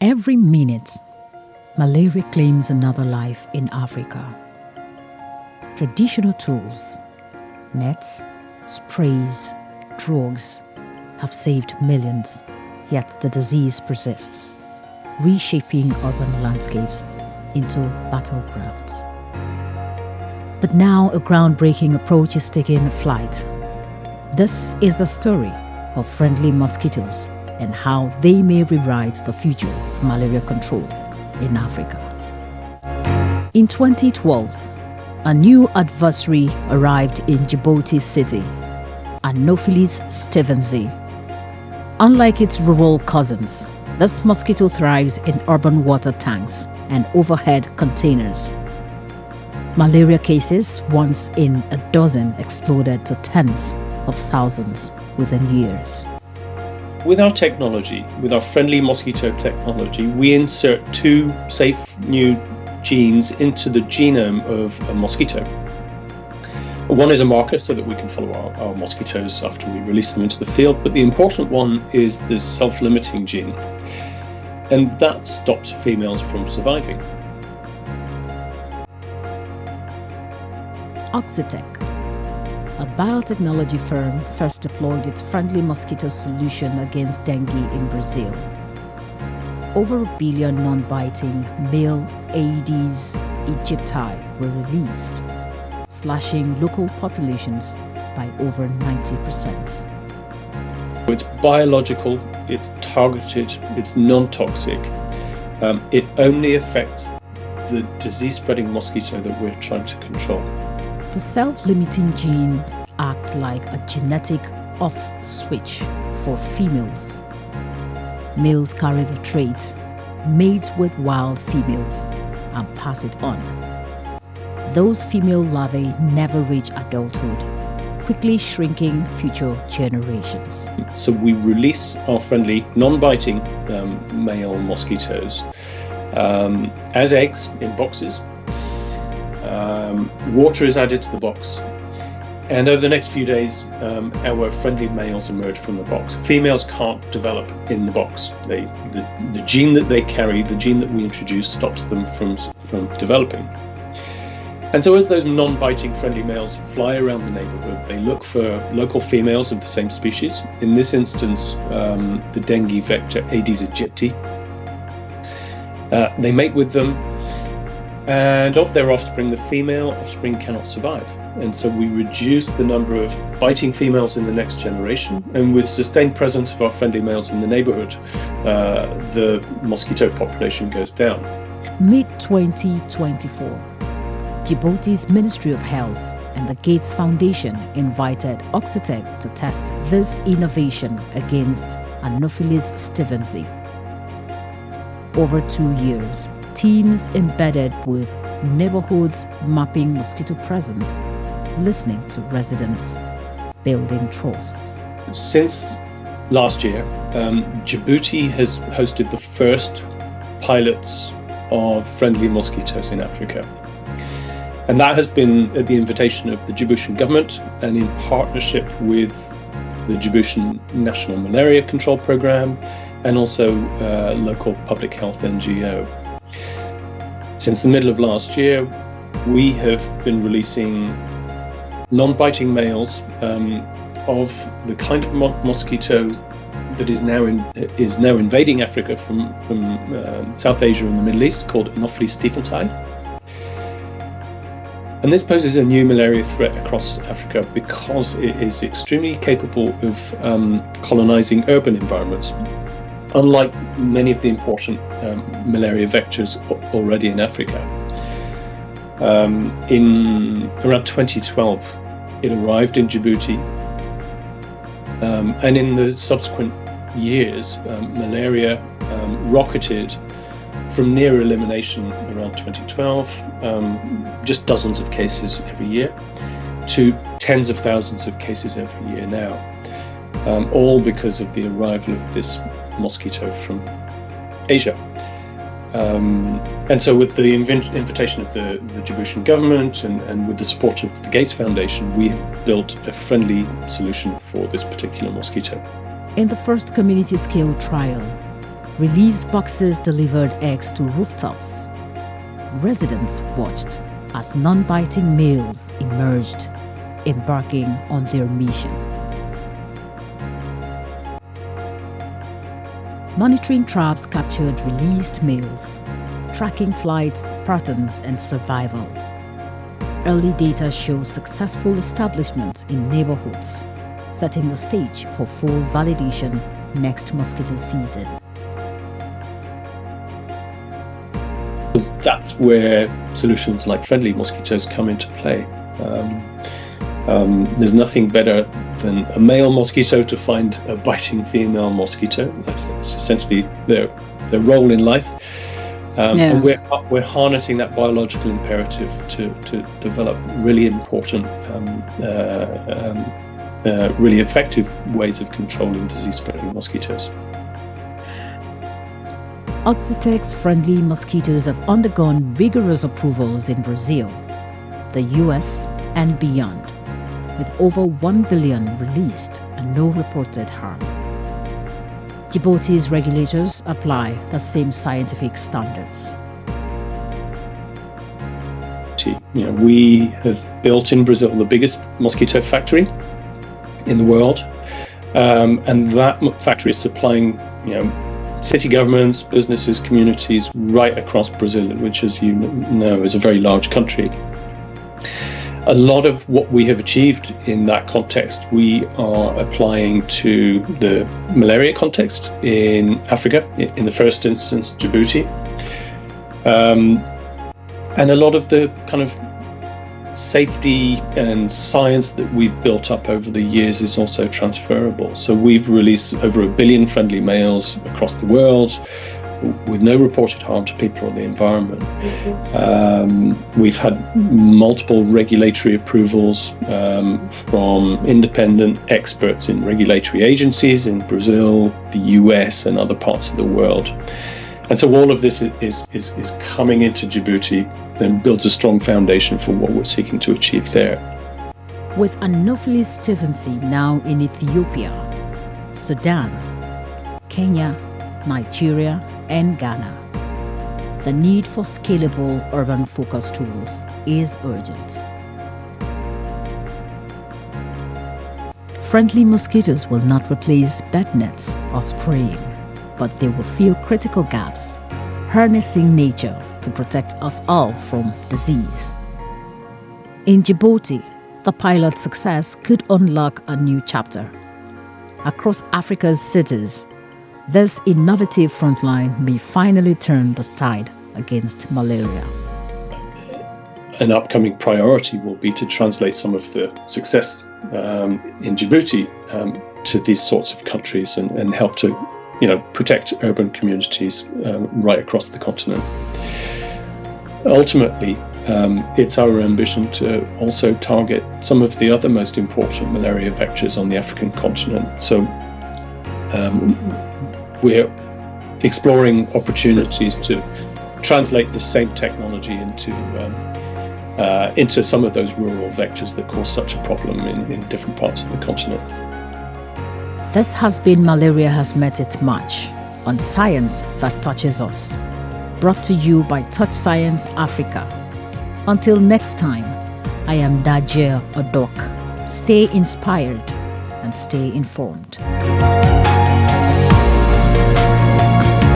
Every minute, malaria claims another life in Africa. Traditional tools, nets, sprays, drugs have saved millions, yet the disease persists, reshaping urban landscapes into battlegrounds. But now a groundbreaking approach is taking flight. This is the story of friendly mosquitoes and how they may rewrite the future of malaria control in Africa. In 2012, a new adversary arrived in Djibouti city, Anopheles Stephensi. Unlike its rural cousins, this mosquito thrives in urban water tanks and overhead containers. Malaria cases, once in a dozen, exploded to tens of thousands within years. With our technology, with our friendly mosquito technology, we insert two safe new genes into the genome of a mosquito. One is a marker so that we can follow our mosquitoes after we release them into the field, but the important one is the self-limiting gene, and that stops females from surviving. Oxitec, a biotechnology firm, first deployed its friendly mosquito solution against dengue in Brazil. Over 1 billion non-biting male Aedes aegypti were released, slashing local populations by over 90%. It's biological, it's targeted, it's non-toxic. It only affects the disease-spreading mosquito that we're trying to control. The self-limiting genes act like a genetic off switch for females. Males carry the trait, mate with wild females, and pass it on. Those female larvae never reach adulthood, quickly shrinking future generations. So we release our friendly, non-biting male mosquitoes as eggs in boxes. Water is added to the box, and over the next few days our friendly males emerge from the box. Females can't develop in the box. The gene that they carry, the gene that we introduce, stops them from developing. And so as those non-biting friendly males fly around the neighborhood, they look for local females of the same species. In this instance, the dengue vector Aedes aegypti. They mate with them, and of their offspring, the female offspring cannot survive. And so we reduce the number of biting females in the next generation, and with sustained presence of our friendly males in the neighborhood, the mosquito population goes down. Mid-2024, Djibouti's Ministry of Health and the Gates Foundation invited Oxitec to test this innovation against Anopheles stephensi. Over 2 years, teams embedded with neighborhoods mapping mosquito presence, listening to residents, building trusts. Since last year, Djibouti has hosted the first pilots of friendly mosquitoes in Africa. And that has been at the invitation of the Djiboutian government and in partnership with the Djiboutian National Malaria Control Programme and also local public health NGO. Since the middle of last year, we have been releasing non-biting males of the kind of mosquito that is now invading Africa from South Asia and the Middle East, called Anopheles stephensi. And this poses a new malaria threat across Africa because it is extremely capable of colonizing urban environments, unlike many of the important malaria vectors already in Africa. In around 2012, it arrived in Djibouti, and in the subsequent years, malaria rocketed from near elimination around 2012, just dozens of cases every year, to tens of thousands of cases every year now, all because of the arrival of this mosquito from Asia. And so with the invitation of the Djiboutian government and with the support of the Gates Foundation, we have built a friendly solution for this particular mosquito. In the first community-scale trial, Release boxes delivered eggs to rooftops. Residents watched as non-biting males emerged, embarking on their mission. Monitoring traps captured released males, tracking flight patterns and survival. Early data shows successful establishments in neighborhoods, setting the stage for full validation next mosquito season. That's where solutions like friendly mosquitoes come into play. There's nothing better than a male mosquito to find a biting female mosquito. That's essentially their role in life. And we're harnessing that biological imperative to develop really important, really effective ways of controlling disease-spreading mosquitoes. Oxitec's friendly mosquitoes have undergone rigorous approvals in Brazil, the US, and beyond, with over 1 billion released and no reported harm. Djibouti's regulators apply the same scientific standards. We have built in Brazil the biggest mosquito factory in the world, and that factory is supplying, city governments, businesses, communities right across Brazil, which, as you know, is a very large country. A lot of what we have achieved in that context, we are applying to the malaria context in Africa, in the first instance, Djibouti. And a lot of the kind of safety and science that we've built up over the years is also transferable. So we've released over 1 billion friendly males across the world with no reported harm to people or the environment. We've had multiple regulatory approvals from independent experts in regulatory agencies in Brazil, the US, and other parts of the world. And so all of this is coming into Djibouti and builds a strong foundation for what we're seeking to achieve there. With Anopheles Stephensi now in Ethiopia, Sudan, Kenya, Nigeria, and Ghana, the need for scalable urban-focused tools is urgent. Friendly mosquitoes will not replace bed nets or spraying, but they will fill critical gaps, harnessing nature to protect us all from disease. In Djibouti, the pilot's success could unlock a new chapter. Across Africa's cities, this innovative frontline may finally turn the tide against malaria. An upcoming priority will be to translate some of the success in Djibouti to these sorts of countries and help to protect urban communities right across the continent. Ultimately, it's our ambition to also target some of the other most important malaria vectors on the African continent. So we're exploring opportunities to translate the same technology into some of those rural vectors that cause such a problem in different parts of the continent. This has been Malaria Has Met Its Match on Science That Touches Us, brought to you by Touch Science Africa. Until next time, I am Dajie Odok. Stay inspired and stay informed.